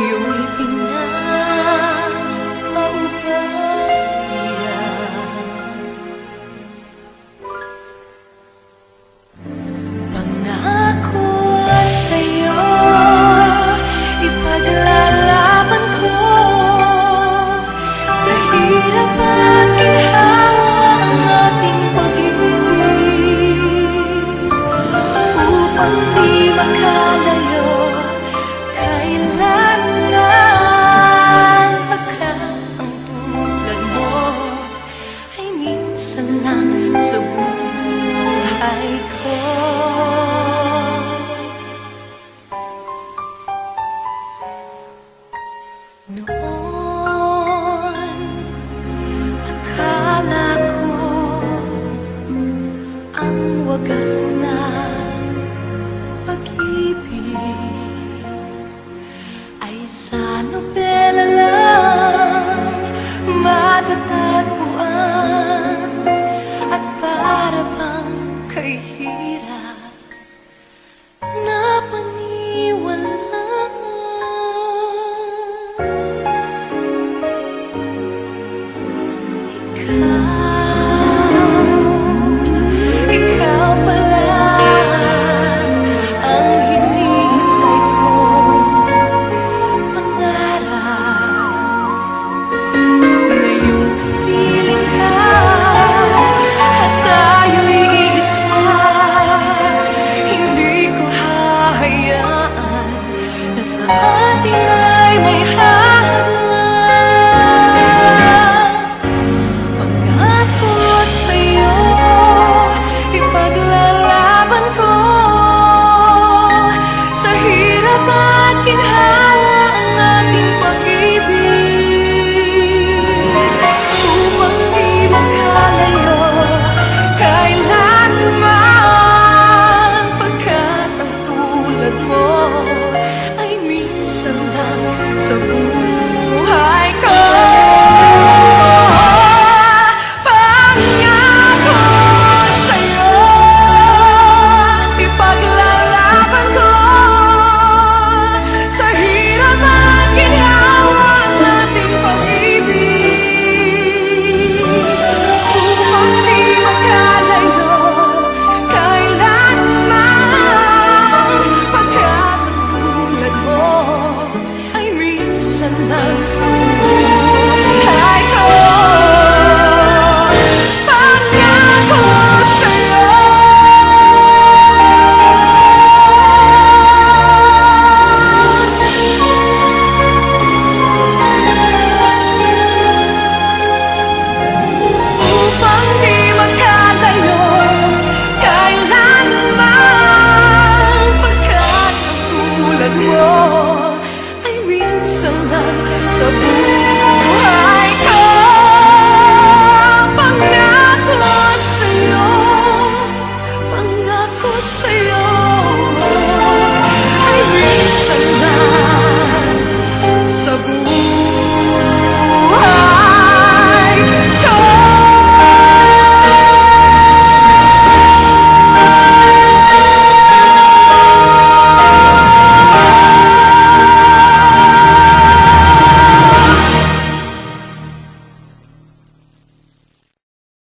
ngayon'y pinapaubaya. Pangako sa'yo, ipaglalaban ko sa hirap at ginhawa ang ating pag-ibig, upang di makalayo kailanman, pagkat ang tulad mo ay minsan lang sa buhay ko. Noon, akala ko ang wagas na pag-ibig ay sa nobela lang matatagpuan, at para bang kay hirap na paniwalaan. Ikaw pala ang hinihintay kong pangarap. Ngayong kapiling ka at tayo'y iisa, hindi ko hahayaan na sa atin ay may hadlang. Pangako sa'yo, ipaglalaban ko sa hirap at ginhawa ang ating pag-ibig, upang di magkalayo kailanman, pagkat ang tulad mo ay minsan lang sa buhay ko. Pangako sa'yo, ipaglalaban ko sa hirap at ginhawa ang ating pag-ibig, upang di magkalayo kailanman, pagkat ang tulad mo ay minsan lang sa buhay ko. Pangako sa'yo. Upang di magkalayo kailanman, pagkat ang tulad mo ay minsan lang sa buhay ko. Pangako sa'yo, pangako sa'yo.